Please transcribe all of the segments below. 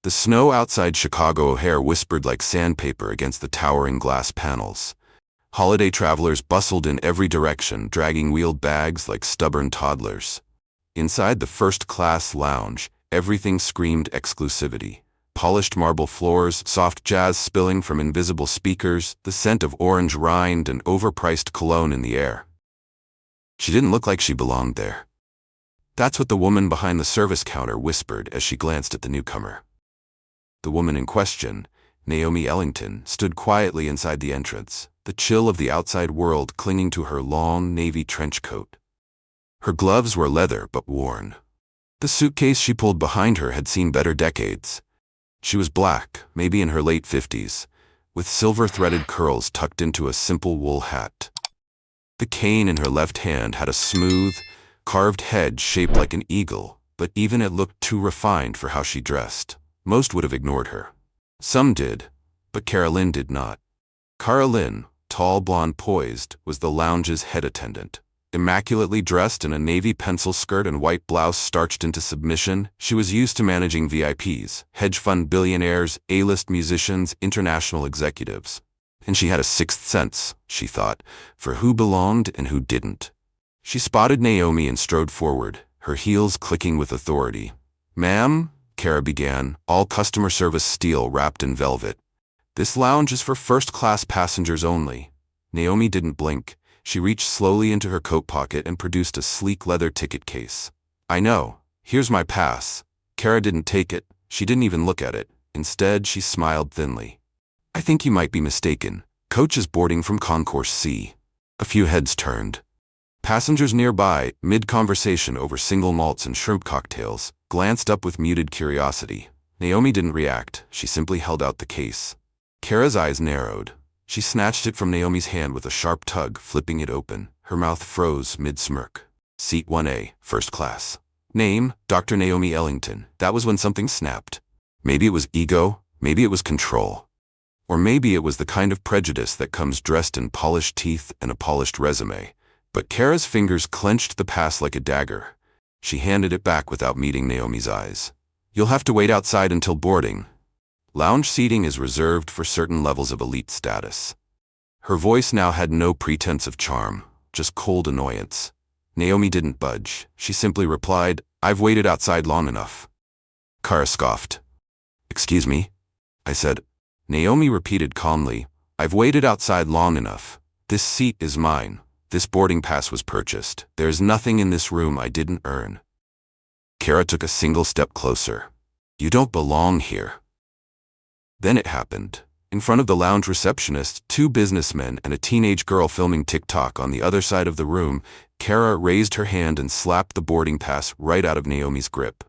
The snow outside Chicago O'Hare whispered like sandpaper against the towering glass panels. Holiday travelers bustled in every direction, dragging wheeled bags like stubborn toddlers. Inside the first-class lounge, everything screamed exclusivity. Polished marble floors, soft jazz spilling from invisible speakers, the scent of orange rind and overpriced cologne in the air. She didn't look like she belonged there. That's what the woman behind the service counter whispered as she glanced at the newcomer. The woman in question, Naomi Ellington, stood quietly inside the entrance, the chill of the outside world clinging to her long navy trench coat. Her gloves were leather but worn. The suitcase she pulled behind her had seen better decades. She was black, maybe in her late 50s, with silver-threaded curls tucked into a simple wool hat. The cane in her left hand had a smooth, carved head shaped like an eagle, but even it looked too refined for how she dressed. Most would have ignored her. Some did, but Carolyn did not. Carolyn, tall, blonde, poised, was the lounge's head attendant. Immaculately dressed in a navy pencil skirt and white blouse starched into submission, she was used to managing VIPs, hedge fund billionaires, A-list musicians, international executives. And she had a sixth sense, she thought, for who belonged and who didn't. She spotted Naomi and strode forward, her heels clicking with authority. "Ma'am," Kara began, all customer service steel wrapped in velvet. "This lounge is for first-class passengers only." Naomi didn't blink. She reached slowly into her coat pocket and produced a sleek leather ticket case. "I know. Here's my pass." Kara didn't take it. She didn't even look at it. Instead, she smiled thinly. "I think you might be mistaken. Coach is boarding from Concourse C." A few heads turned. Passengers nearby, mid-conversation over single malts and shrimp cocktails, glanced up with muted curiosity. Naomi didn't react. She simply held out the case. Kara's eyes narrowed. She snatched it from Naomi's hand with a sharp tug, flipping it open. Her mouth froze mid-smirk. "Seat 1A, first class. Name, Dr. Naomi Ellington." That was when something snapped. Maybe it was ego, maybe it was control. Or maybe it was the kind of prejudice that comes dressed in polished teeth and a polished resume. But Kara's fingers clenched the pass like a dagger. She handed it back without meeting Naomi's eyes. "You'll have to wait outside until boarding. Lounge seating is reserved for certain levels of elite status." Her voice now had no pretense of charm, just cold annoyance. Naomi didn't budge. She simply replied, "I've waited outside long enough." Kara scoffed. "Excuse me?" I said. Naomi repeated calmly, "I've waited outside long enough. This seat is mine. This boarding pass was purchased. There's nothing in this room I didn't earn." Kara took a single step closer. "You don't belong here." Then it happened. In front of the lounge receptionist, two businessmen and a teenage girl filming TikTok on the other side of the room, Kara raised her hand and slapped the boarding pass right out of Naomi's grip.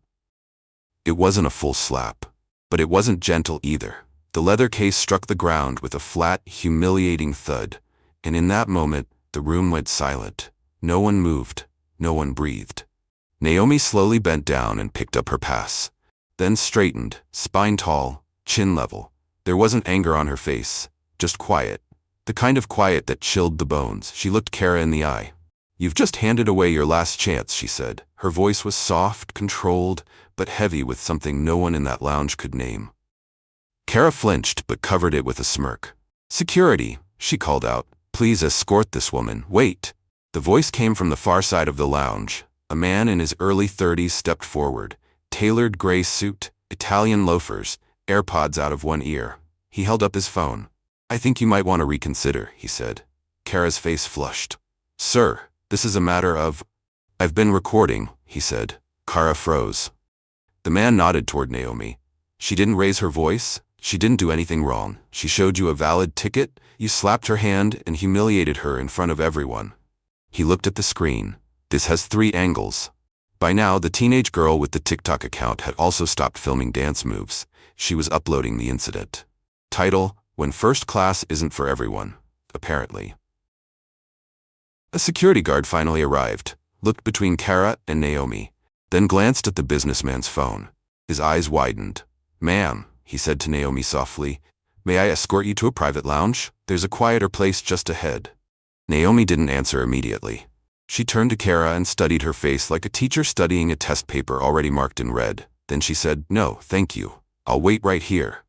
It wasn't a full slap, but it wasn't gentle either. The leather case struck the ground with a flat, humiliating thud, and in that moment, the room went silent. No one moved. No one breathed. Naomi slowly bent down and picked up her pass, then straightened, spine tall, chin level. There wasn't anger on her face, just quiet. The kind of quiet that chilled the bones. She looked Kara in the eye. "You've just handed away your last chance," she said. Her voice was soft, controlled, but heavy with something no one in that lounge could name. Kara flinched but covered it with a smirk. "Security," she called out. "Please escort this woman." "Wait." The voice came from the far side of the lounge. A man in his early 30s stepped forward. Tailored gray suit, Italian loafers, AirPods out of one ear. He held up his phone. "I think you might want to reconsider," he said. Kara's face flushed. "Sir, this is a matter of—" "I've been recording," he said. Kara froze. The man nodded toward Naomi. "She didn't raise her voice. She didn't do anything wrong. She showed you a valid ticket. You slapped her hand and humiliated her in front of everyone." He looked at the screen. "This has 3 angles." By now, the teenage girl with the TikTok account had also stopped filming dance moves. She was uploading the incident. Title: "When First Class Isn't for Everyone," apparently. A security guard finally arrived, looked between Kara and Naomi, then glanced at the businessman's phone. His eyes widened. "Ma'am," he said to Naomi softly, "may I escort you to a private lounge? There's a quieter place just ahead." Naomi didn't answer immediately. She turned to Kara and studied her face like a teacher studying a test paper already marked in red. Then she said, "No, thank you." I'll wait right here.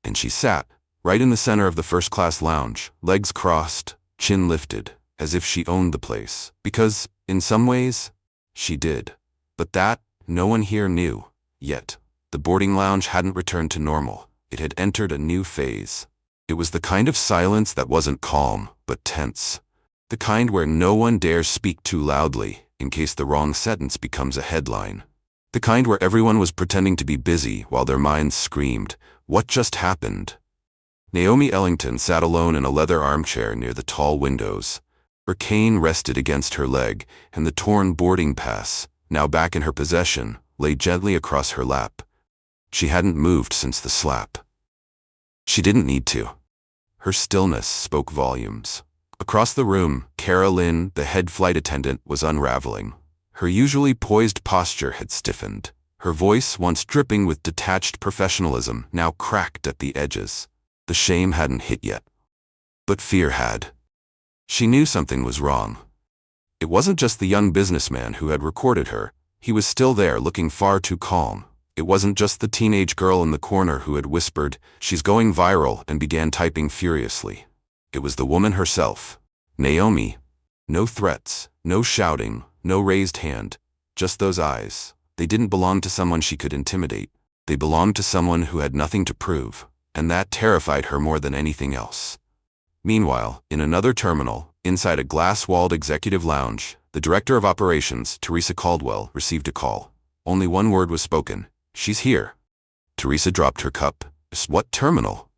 And she sat, right in the center of the first-class lounge, legs crossed, chin lifted, as if she owned the place. Because, in some ways, she did. But that, no one here knew, yet. The boarding lounge hadn't returned to normal. It had entered a new phase. It was the kind of silence that wasn't calm, but tense. The kind where no one dares speak too loudly, in case the wrong sentence becomes a headline. The kind where everyone was pretending to be busy while their minds screamed, "What just happened?" Naomi Ellington sat alone in a leather armchair near the tall windows. Her cane rested against her leg, and the torn boarding pass, now back in her possession, lay gently across her lap. She hadn't moved since the slap. She didn't need to. Her stillness spoke volumes. Across the room, Carolyn, the head flight attendant, was unraveling. Her usually poised posture had stiffened. Her voice, once dripping with detached professionalism, now cracked at the edges. The shame hadn't hit yet. But fear had. She knew something was wrong. It wasn't just the young businessman who had recorded her. He was still there, looking far too calm. It wasn't just the teenage girl in the corner who had whispered, "She's going viral," and began typing furiously. It was the woman herself. Naomi. No threats, no shouting, no raised hand. Just those eyes. They didn't belong to someone she could intimidate. They belonged to someone who had nothing to prove, and that terrified her more than anything else. Meanwhile, in another terminal, inside a glass-walled executive lounge, the director of operations, Teresa Caldwell, received a call. Only one word was spoken. "She's here." Teresa dropped her cup. "What terminal?"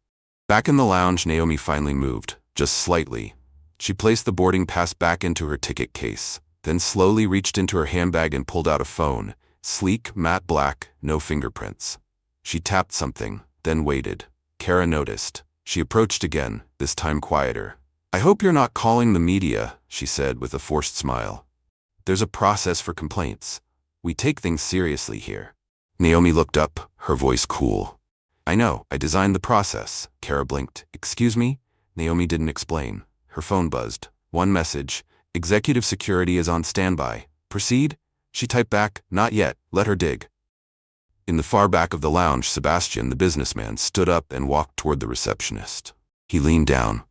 Back in the lounge, Naomi finally moved, just slightly. She placed the boarding pass back into her ticket case, then slowly reached into her handbag and pulled out a phone. Sleek, matte black, no fingerprints. She tapped something, then waited. Kara noticed. She approached again, this time quieter. "I hope you're not calling the media," she said with a forced smile. "There's a process for complaints. We take things seriously here." Naomi looked up, her voice cool. "I know, I designed the process." Kara blinked. "Excuse me?" Naomi didn't explain. Her phone buzzed. One message. "Executive security is on standby. Proceed?" She typed back, "Not yet, let her dig." In the far back of the lounge, Sebastian, the businessman, stood up and walked toward the receptionist. He leaned down.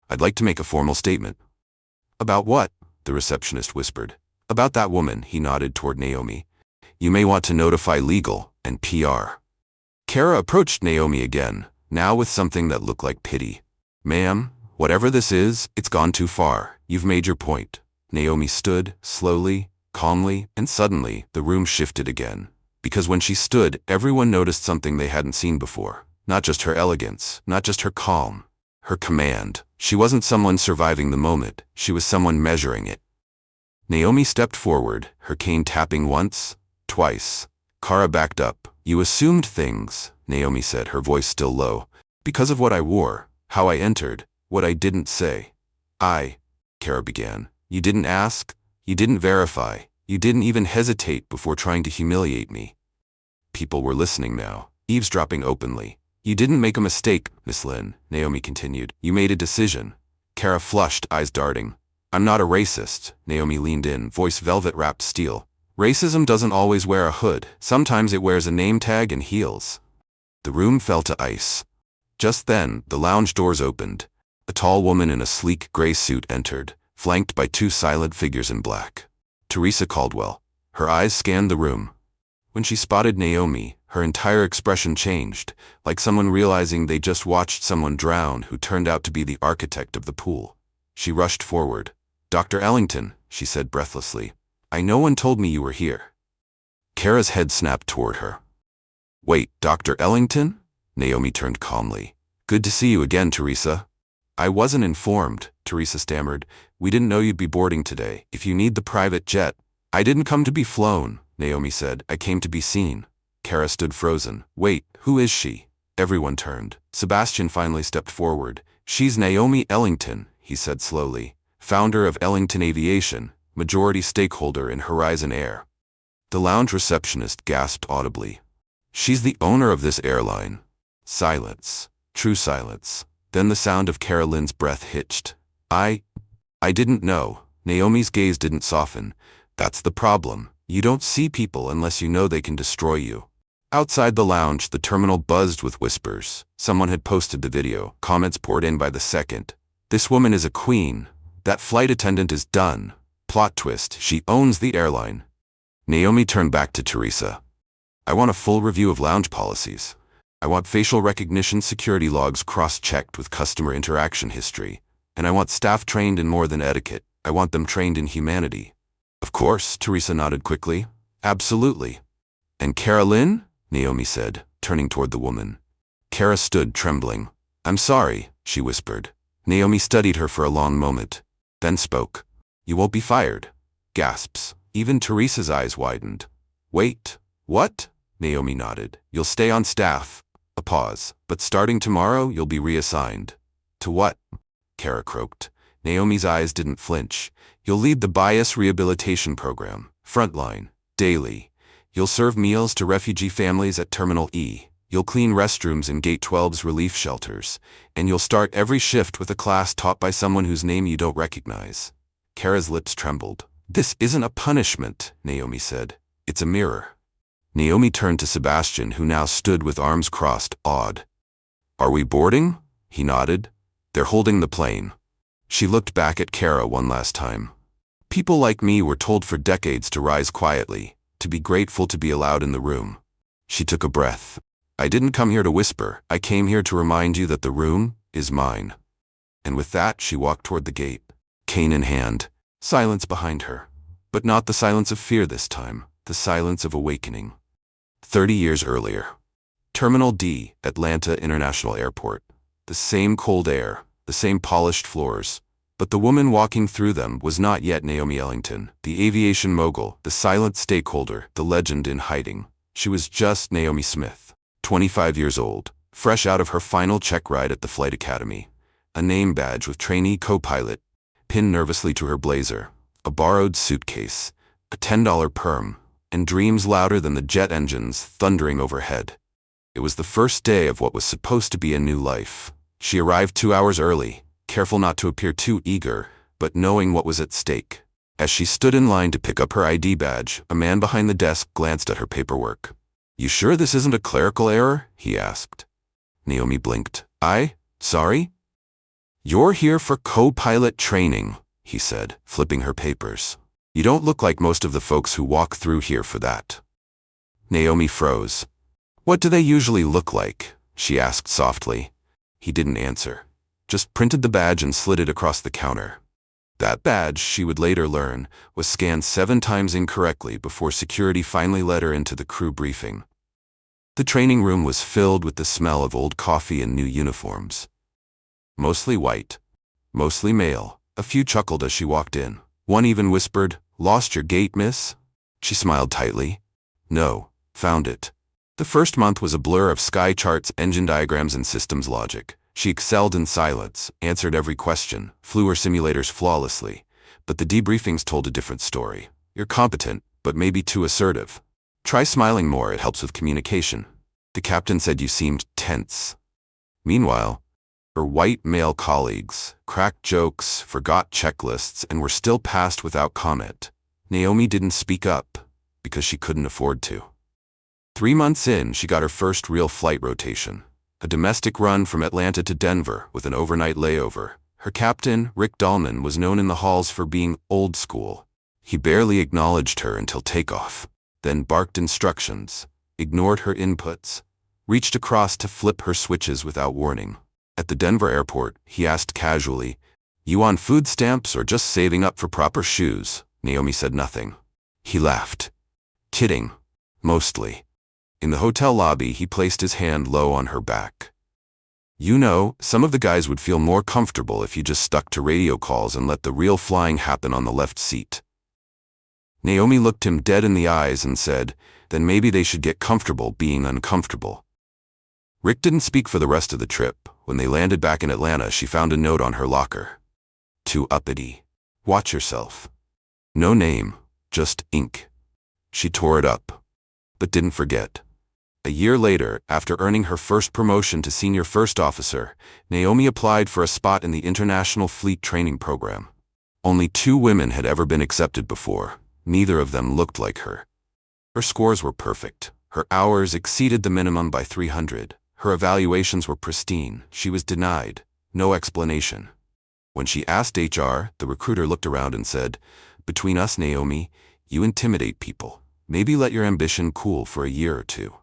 "I'd like to make a formal statement." "About what?" the receptionist whispered. "About that woman," he nodded toward Naomi. "You may want to notify legal and PR." Kara approached Naomi again, now with something that looked like pity. "Ma'am, whatever this is, it's gone too far. You've made your point." Naomi stood, slowly, calmly, and suddenly, the room shifted again. Because when she stood, everyone noticed something they hadn't seen before. Not just her elegance, not just her calm. Her command. She wasn't someone surviving the moment, she was someone measuring it. Naomi stepped forward, her cane tapping once, twice. Kara backed up. "You assumed things," Naomi said, her voice still low. "Because of what I wore, how I entered, what I didn't say." Kara began. "You didn't ask, you didn't verify, you didn't even hesitate before trying to humiliate me." People were listening now, eavesdropping openly. "You didn't make a mistake, Miss Lynn," Naomi continued. "You made a decision." Kara flushed, eyes darting. "I'm not a racist," Naomi leaned in, voice velvet-wrapped steel. "Racism doesn't always wear a hood. Sometimes it wears a name tag and heels." The room fell to ice. Just then, the lounge doors opened. A tall woman in a sleek gray suit entered, flanked by two silent figures in black. Teresa Caldwell. Her eyes scanned the room. When she spotted Naomi, her entire expression changed, like someone realizing they just watched someone drown who turned out to be the architect of the pool. She rushed forward. "Dr. Ellington," she said breathlessly. "No one told me you were here." Kara's head snapped toward her. "Wait, Dr. Ellington?" Naomi turned calmly. "Good to see you again, Teresa." "I wasn't informed," Teresa stammered. "We didn't know you'd be boarding today. If you need the private jet." "I didn't come to be flown," Naomi said. "I came to be seen." Kara stood frozen. "Wait, who is she?" Everyone turned. Sebastian finally stepped forward. "She's Naomi Ellington," he said slowly. "Founder of Ellington Aviation, majority stakeholder in Horizon Air." The lounge receptionist gasped audibly. "She's the owner of this airline." Silence. True silence. Then the sound of Carolyn's breath hitched. I didn't know." Naomi's gaze didn't soften. "That's the problem. You don't see people unless you know they can destroy you." Outside the lounge, the terminal buzzed with whispers. Someone had posted the video. Comments poured in by the second. This woman is a queen. That flight attendant is done. Plot twist, she owns the airline. Naomi turned back to Teresa. I want a full review of lounge policies. I want facial recognition security logs cross-checked with customer interaction history. And I want staff trained in more than etiquette. I want them trained in humanity. Of course, Teresa nodded quickly. Absolutely. And Carolyn? Naomi said, turning toward the woman. Kara stood trembling. I'm sorry, she whispered. Naomi studied her for a long moment, then spoke. You won't be fired. Gasps. Even Teresa's eyes widened. Wait, what? Naomi nodded. You'll stay on staff. A pause. But starting tomorrow, you'll be reassigned. To what? Kara croaked. Naomi's eyes didn't flinch. You'll lead the bias rehabilitation program. Frontline. Daily. You'll serve meals to refugee families at Terminal E. You'll clean restrooms in Gate 12's relief shelters. And you'll start every shift with a class taught by someone whose name you don't recognize. Kara's lips trembled. This isn't a punishment, Naomi said. It's a mirror. Naomi turned to Sebastian, who now stood with arms crossed, awed. Are we boarding? He nodded. They're holding the plane. She looked back at Kara one last time. People like me were told for decades to rise quietly, to be grateful to be allowed in the room. She took a breath. I didn't come here to whisper. I came here to remind you that the room is mine. And with that, she walked toward the gate, cane in hand. Silence behind her. But not the silence of fear this time, the silence of awakening. 30 years earlier. Terminal D, Atlanta International Airport. The same cold air, the same polished floors. But the woman walking through them was not yet Naomi Ellington, the aviation mogul, the silent stakeholder, the legend in hiding. She was just Naomi Smith, 25 years old, fresh out of her final check ride at the flight academy. A name badge with trainee co-pilot, pinned nervously to her blazer, a borrowed suitcase, a $10 perm, and dreams louder than the jet engines thundering overhead. It was the first day of what was supposed to be a new life. She arrived 2 hours early, careful not to appear too eager, but knowing what was at stake. As she stood in line to pick up her ID badge, a man behind the desk glanced at her paperwork. You sure this isn't a clerical error? He asked. Naomi blinked. Sorry? You're here for co-pilot training, he said, flipping her papers. You don't look like most of the folks who walk through here for that. Naomi froze. What do they usually look like? She asked softly. He didn't answer. Just printed the badge and slid it across the counter. That badge, she would later learn, was scanned 7 times incorrectly before security finally let her into the crew briefing. The training room was filled with the smell of old coffee and new uniforms. Mostly white. Mostly male. A few chuckled as she walked in. One even whispered, "Lost your gate, miss?" She smiled tightly. No, found it. The first month was a blur of sky charts, engine diagrams, and systems logic. She excelled in silence, answered every question, flew her simulators flawlessly. But the debriefings told a different story. You're competent, but maybe too assertive. Try smiling more, it helps with communication. The captain said you seemed tense. Meanwhile, her white male colleagues cracked jokes, forgot checklists, and were still passed without comment. Naomi didn't speak up, because she couldn't afford to. 3 months in, she got her first real flight rotation. A domestic run from Atlanta to Denver with an overnight layover. Her captain, Rick Dahlman, was known in the halls for being old school. He barely acknowledged her until takeoff, then barked instructions, ignored her inputs, reached across to flip her switches without warning. At the Denver airport, he asked casually, "You on food stamps or just saving up for proper shoes?" Naomi said nothing. He laughed. Kidding. Mostly. In the hotel lobby, he placed his hand low on her back. You know, some of the guys would feel more comfortable if you just stuck to radio calls and let the real flying happen on the left seat. Naomi looked him dead in the eyes and said, then maybe they should get comfortable being uncomfortable. Rick didn't speak for the rest of the trip. When they landed back in Atlanta, she found a note on her locker. To uppity. Watch yourself. No name, just ink. She tore it up, but didn't forget. A year later, after earning her first promotion to senior first officer, Naomi applied for a spot in the International Fleet Training Program. Only 2 women had ever been accepted before. Neither of them looked like her. Her scores were perfect. Her hours exceeded the minimum by 300. Her evaluations were pristine. She was denied. No explanation. When she asked HR, the recruiter looked around and said, "Between us, Naomi, you intimidate people. Maybe let your ambition cool for a year or two."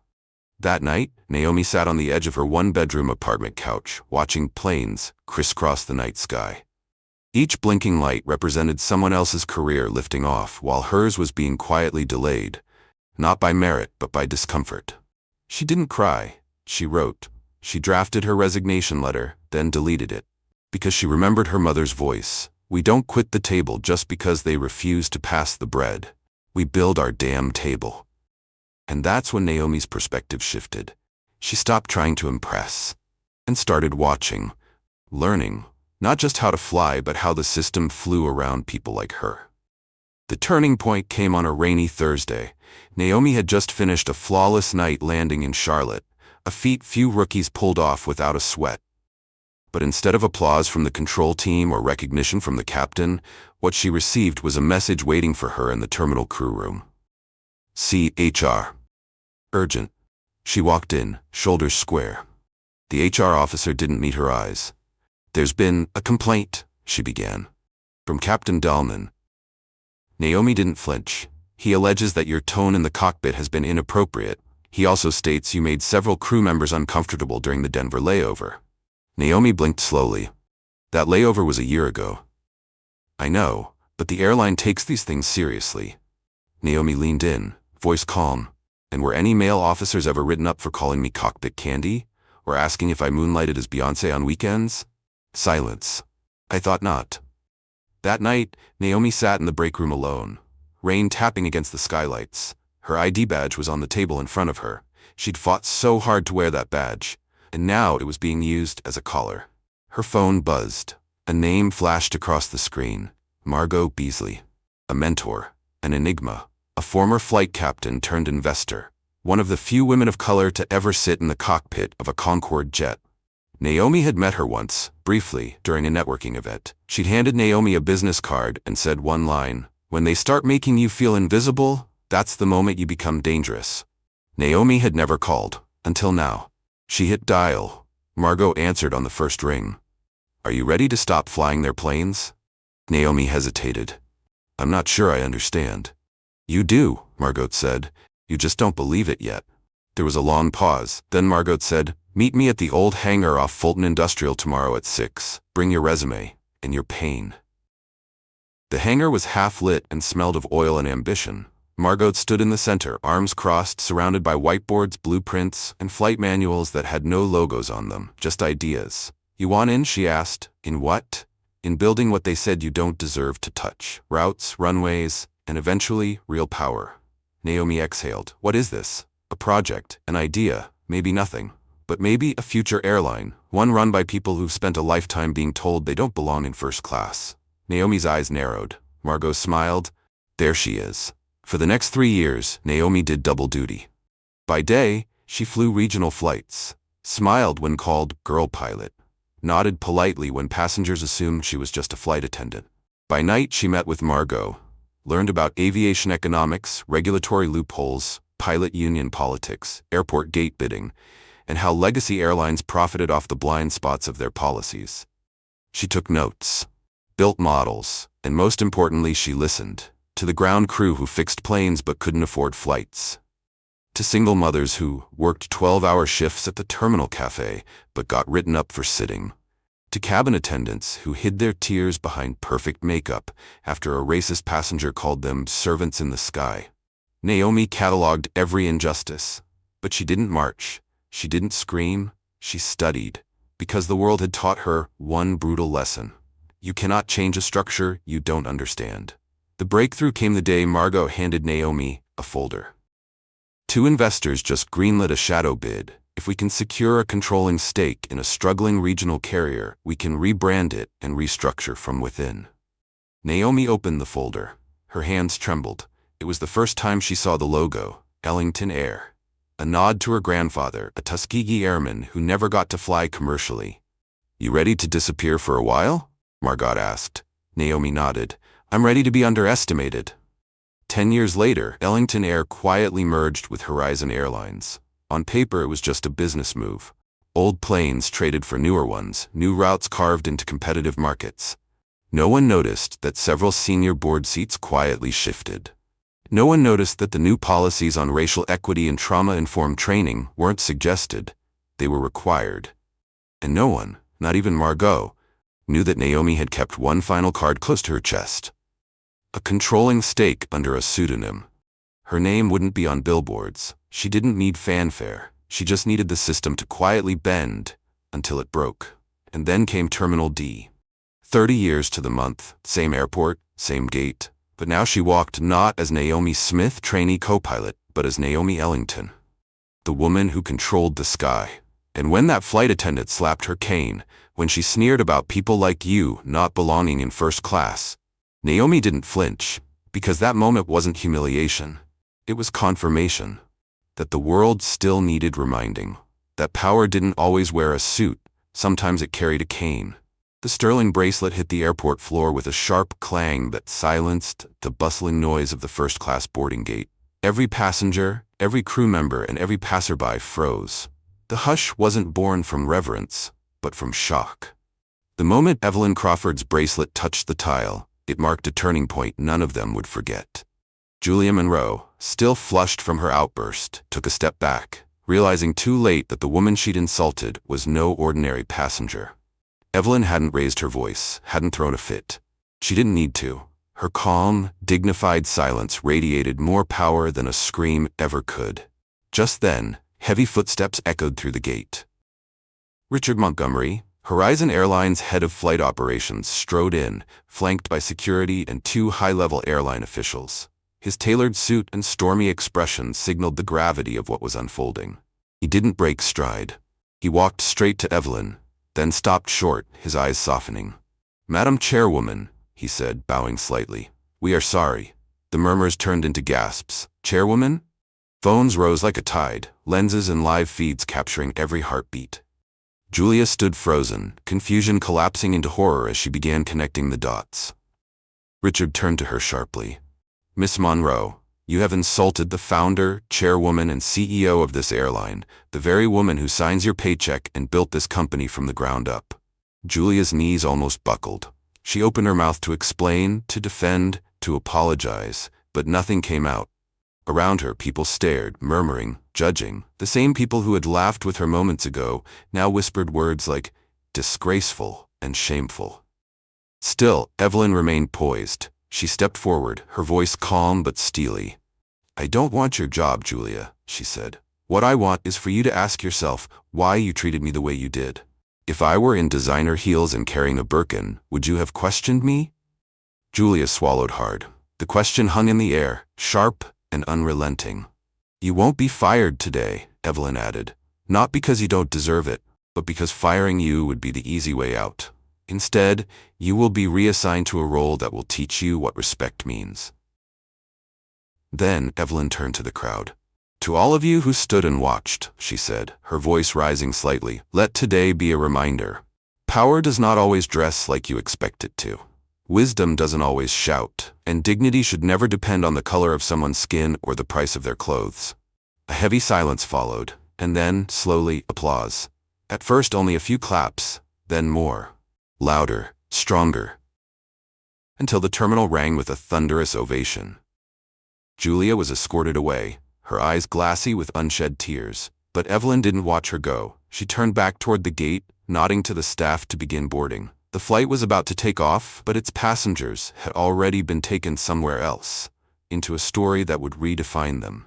That night, Naomi sat on the edge of her one-bedroom apartment couch, watching planes crisscross the night sky. Each blinking light represented someone else's career lifting off, while hers was being quietly delayed, not by merit but by discomfort. She didn't cry. She wrote. She drafted her resignation letter, then deleted it. Because she remembered her mother's voice. "We don't quit the table just because they refuse to pass the bread. We build our damn table." And that's when Naomi's perspective shifted. She stopped trying to impress and started watching, learning, not just how to fly, but how the system flew around people like her. The turning point came on a rainy Thursday. Naomi had just finished a flawless night landing in Charlotte, a feat few rookies pulled off without a sweat. But instead of applause from the control team or recognition from the captain, what she received was a message waiting for her in the terminal crew room. "See HR. Urgent." She walked in, shoulders square. The HR officer didn't meet her eyes. "There's been a complaint," she began. "From Captain Dahlman." Naomi didn't flinch. "He alleges that your tone in the cockpit has been inappropriate. He also states you made several crew members uncomfortable during the Denver layover." Naomi blinked slowly. "That layover was a year ago." "I know, but the airline takes these things seriously." Naomi leaned in, voice calm. "And were any male officers ever written up for calling me cockpit candy? Or asking if I moonlighted as Beyoncé on weekends?" Silence. "I thought not." That night, Naomi sat in the break room alone, rain tapping against the skylights. Her ID badge was on the table in front of her. She'd fought so hard to wear that badge, and now it was being used as a collar. Her phone buzzed. A name flashed across the screen. Margot Beasley. A mentor. An enigma. A former flight captain turned investor. One of the few women of color to ever sit in the cockpit of a Concorde jet. Naomi had met her once, briefly, during a networking event. She'd handed Naomi a business card and said one line, "When they start making you feel invisible, that's the moment you become dangerous." Naomi had never called, until now. She hit dial. Margot answered on the first ring. "Are you ready to stop flying their planes?" Naomi hesitated. "I'm not sure I understand." "You do," Margot said. "You just don't believe it yet." There was a long pause. Then Margot said, "Meet me at the old hangar off Fulton Industrial tomorrow at 6. Bring your resume and your pain." The hangar was half-lit and smelled of oil and ambition. Margot stood in the center, arms crossed, surrounded by whiteboards, blueprints, and flight manuals that had no logos on them, just ideas. "You want in?" she asked. "In what?" "In building what they said you don't deserve to touch. Routes, runways, and eventually, real power." Naomi exhaled. "What is this? A project, an idea, maybe nothing. But maybe a future airline, one run by people who've spent a lifetime being told they don't belong in first class." Naomi's eyes narrowed. Margot smiled. There she is. For the next 3 years, Naomi did double duty. By day, she flew regional flights, smiled when called girl pilot, nodded politely when passengers assumed she was just a flight attendant. By night, she met with Margot, learned about aviation economics, regulatory loopholes, pilot union politics, airport gate bidding, and how legacy airlines profited off the blind spots of their policies. She took notes, built models, and most importantly, she listened to the ground crew who fixed planes but couldn't afford flights, to single mothers who worked 12-hour shifts at the terminal cafe but got written up for sitting, to cabin attendants who hid their tears behind perfect makeup after a racist passenger called them servants in the sky. Naomi cataloged every injustice, but she didn't march, she didn't scream, she studied, because the world had taught her one brutal lesson. You cannot change a structure you don't understand. The breakthrough came the day Margot handed Naomi a folder. 2 investors just greenlit a shadow bid. If we can secure a controlling stake in a struggling regional carrier, we can rebrand it and restructure from within. Naomi opened the folder. Her hands trembled. It was the first time she saw the logo, Ellington Air. A nod to her grandfather, a Tuskegee airman who never got to fly commercially. "You ready to disappear for a while?" Margot asked. Naomi nodded. "I'm ready to be underestimated." 10 years later, Ellington Air quietly merged with Horizon Airlines. On paper, it was just a business move. Old planes traded for newer ones, new routes carved into competitive markets. No one noticed that several senior board seats quietly shifted. No one noticed that the new policies on racial equity and trauma-informed training weren't suggested, they were required. And no one, not even Margot, knew that Naomi had kept one final card close to her chest. A controlling stake under a pseudonym. Her name wouldn't be on billboards. She didn't need fanfare. She just needed the system to quietly bend until it broke. And then came Terminal D. 30 years to the month, same airport, same gate. But now she walked not as Naomi Smith, trainee co-pilot, but as Naomi Ellington, the woman who controlled the sky. And when that flight attendant slapped her cane, when she sneered about people like you not belonging in first class, Naomi didn't flinch, because that moment wasn't humiliation. It was confirmation that the world still needed reminding, that power didn't always wear a suit, sometimes it carried a cane. The sterling bracelet hit the airport floor with a sharp clang that silenced the bustling noise of the first-class boarding gate. Every passenger, every crew member, and every passerby froze. The hush wasn't born from reverence, but from shock. The moment Evelyn Crawford's bracelet touched the tile, it marked a turning point none of them would forget. Julia Monroe, still flushed from her outburst, took a step back, realizing too late that the woman she'd insulted was no ordinary passenger. Evelyn hadn't raised her voice, hadn't thrown a fit. She didn't need to. Her calm, dignified silence radiated more power than a scream ever could. Just then, heavy footsteps echoed through the gate. Richard Montgomery, Horizon Airlines head of flight operations, strode in, flanked by security and two high-level airline officials. His tailored suit and stormy expression signaled the gravity of what was unfolding. He didn't break stride. He walked straight to Evelyn, then stopped short, his eyes softening. "Madam Chairwoman," he said, bowing slightly, "we are sorry." The murmurs turned into gasps. "Chairwoman?" Phones rose like a tide, lenses and live feeds capturing every heartbeat. Julia stood frozen, confusion collapsing into horror as she began connecting the dots. Richard turned to her sharply. "Miss Monroe, you have insulted the founder, chairwoman, and CEO of this airline, the very woman who signs your paycheck and built this company from the ground up." Julia's knees almost buckled. She opened her mouth to explain, to defend, to apologize, but nothing came out. Around her, people stared, murmuring, judging. The same people who had laughed with her moments ago now whispered words like disgraceful and shameful. Still, Evelyn remained poised. She stepped forward, her voice calm but steely. "I don't want your job, Julia," she said. "What I want is for you to ask yourself why you treated me the way you did. If I were in designer heels and carrying a Birkin, would you have questioned me?" Julia swallowed hard. The question hung in the air, sharp and unrelenting. "You won't be fired today," Evelyn added. "Not because you don't deserve it, but because firing you would be the easy way out. Instead, you will be reassigned to a role that will teach you what respect means." Then Evelyn turned to the crowd. "To all of you who stood and watched," she said, her voice rising slightly, "let today be a reminder. Power does not always dress like you expect it to. Wisdom doesn't always shout, and dignity should never depend on the color of someone's skin or the price of their clothes." A heavy silence followed, and then, slowly, applause. At first only a few claps, then more. Louder, stronger, until the terminal rang with a thunderous ovation. Julia was escorted away, her eyes glassy with unshed tears. But Evelyn didn't watch her go. She turned back toward the gate, nodding to the staff to begin boarding. The flight was about to take off, but its passengers had already been taken somewhere else, into a story that would redefine them.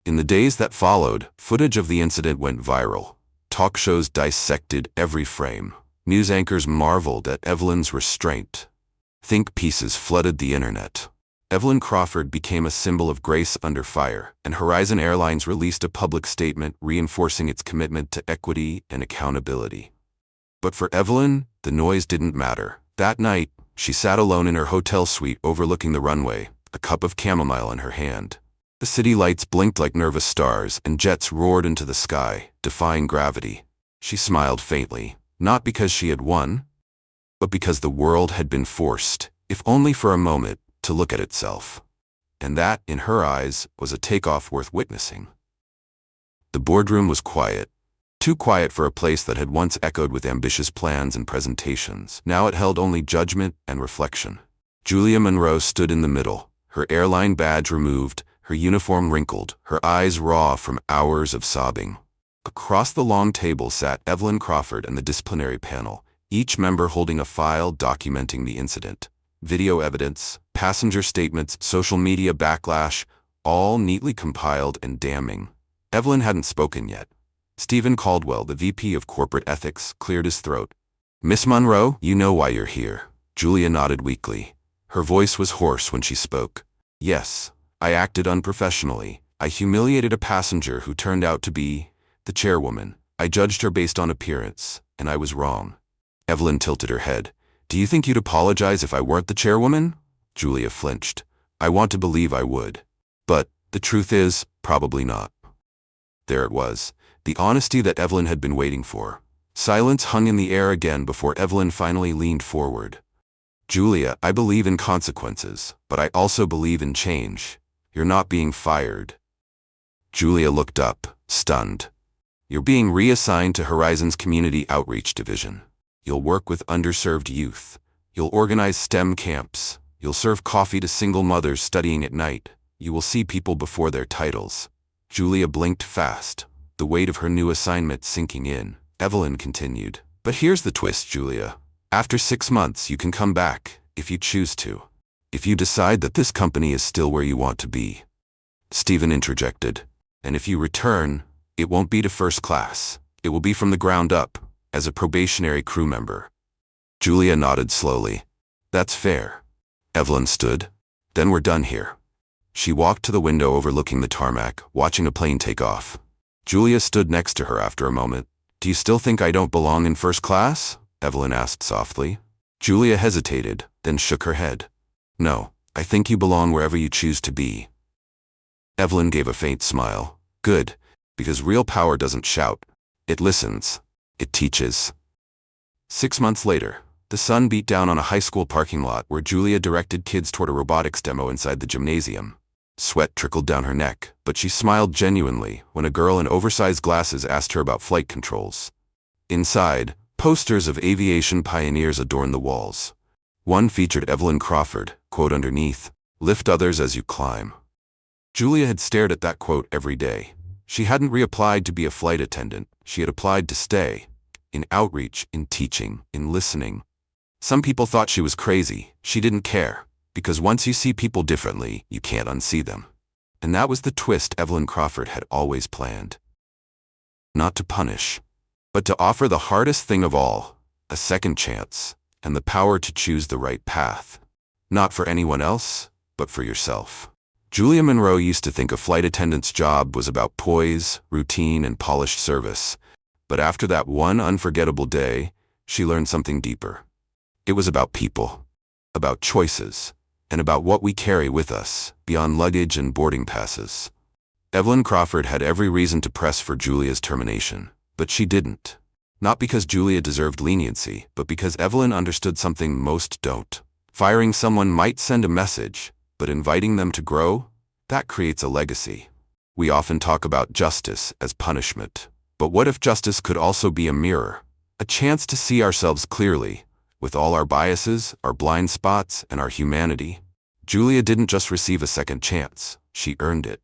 In the days that followed, footage of the incident went viral. Talk shows dissected every frame. News anchors marveled at Evelyn's restraint. Think pieces flooded the internet. Evelyn Crawford became a symbol of grace under fire, and Horizon Airlines released a public statement reinforcing its commitment to equity and accountability. But for Evelyn, the noise didn't matter. That night, she sat alone in her hotel suite overlooking the runway, a cup of chamomile in her hand. The city lights blinked like nervous stars, and jets roared into the sky, defying gravity. She smiled faintly, not because she had won, but because the world had been forced, if only for a moment, to look at itself. And that, in her eyes, was a takeoff worth witnessing. The boardroom was quiet. Too quiet for a place that had once echoed with ambitious plans and presentations. Now it held only judgment and reflection. Julia Monroe stood in the middle, her airline badge removed, her uniform wrinkled, her eyes raw from hours of sobbing. Across the long table sat Evelyn Crawford and the disciplinary panel, each member holding a file documenting the incident. Video evidence, passenger statements, social media backlash, all neatly compiled and damning. Evelyn hadn't spoken yet. Stephen Caldwell, the VP of Corporate Ethics, cleared his throat. "Miss Monroe, you know why you're here." Julia nodded weakly. Her voice was hoarse when she spoke. "Yes, I acted unprofessionally. I humiliated a passenger who turned out to be the chairwoman. I judged her based on appearance, and I was wrong." Evelyn tilted her head. "Do you think you'd apologize if I weren't the chairwoman?" Julia flinched. "I want to believe I would. But the truth is, probably not." There it was, the honesty that Evelyn had been waiting for. Silence hung in the air again before Evelyn finally leaned forward. "Julia, I believe in consequences, but I also believe in change. You're not being fired." Julia looked up, stunned. "You're being reassigned to Horizon's Community Outreach Division. You'll work with underserved youth. You'll organize STEM camps. You'll serve coffee to single mothers studying at night. You will see people before their titles." Julia blinked fast, the weight of her new assignment sinking in. Evelyn continued. "But here's the twist, Julia. After 6 months, you can come back, if you choose to. If you decide that this company is still where you want to be." Stephen interjected. "And if you return, it won't be to first class. It will be from the ground up, as a probationary crew member." Julia nodded slowly. "That's fair." Evelyn stood. "Then we're done here." She walked to the window overlooking the tarmac, watching a plane take off. Julia stood next to her after a moment. "Do you still think I don't belong in first class?" Evelyn asked softly. Julia hesitated, then shook her head. "No, I think you belong wherever you choose to be." Evelyn gave a faint smile. "Good, because real power doesn't shout. It listens. It teaches." 6 months later, the sun beat down on a high school parking lot where Julia directed kids toward a robotics demo inside the gymnasium. Sweat trickled down her neck, but she smiled genuinely when a girl in oversized glasses asked her about flight controls. Inside, posters of aviation pioneers adorned the walls. One featured Evelyn Crawford, quote underneath, "Lift others as you climb." Julia had stared at that quote every day. She hadn't reapplied to be a flight attendant. She had applied to stay. In outreach, in teaching, in listening. Some people thought she was crazy. She didn't care. Because once you see people differently, you can't unsee them. And that was the twist Evelyn Crawford had always planned. Not to punish, but to offer the hardest thing of all, a second chance, and the power to choose the right path. Not for anyone else, but for yourself. Julia Monroe used to think a flight attendant's job was about poise, routine, and polished service. But after that one unforgettable day, she learned something deeper. It was about people, about choices, and about what we carry with us, beyond luggage and boarding passes. Evelyn Crawford had every reason to press for Julia's termination, but she didn't. Not because Julia deserved leniency, but because Evelyn understood something most don't. Firing someone might send a message, but inviting them to grow, that creates a legacy. We often talk about justice as punishment, but what if justice could also be a mirror, a chance to see ourselves clearly, with all our biases, our blind spots, and our humanity? Julia didn't just receive a second chance, she earned it.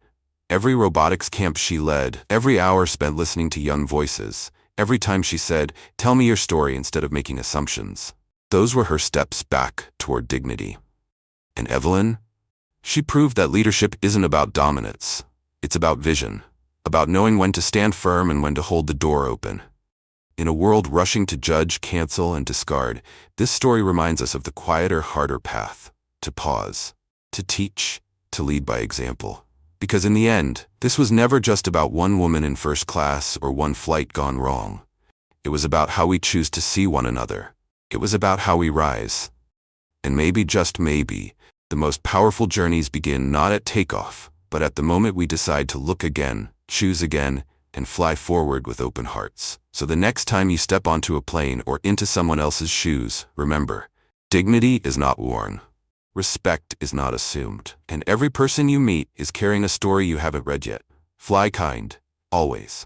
Every robotics camp she led, every hour spent listening to young voices, every time she said, "Tell me your story instead of making assumptions," those were her steps back toward dignity. And Evelyn? She proved that leadership isn't about dominance. It's about vision, about knowing when to stand firm and when to hold the door open. In a world rushing to judge, cancel, and discard, this story reminds us of the quieter, harder path, to pause, to teach, to lead by example. Because in the end, this was never just about one woman in first class or one flight gone wrong. It was about how we choose to see one another. It was about how we rise. And maybe, just maybe, the most powerful journeys begin not at takeoff, but at the moment we decide to look again, choose again, and fly forward with open hearts. So the next time you step onto a plane or into someone else's shoes, remember, dignity is not worn. Respect is not assumed, and every person you meet is carrying a story you haven't read yet. Fly kind, always.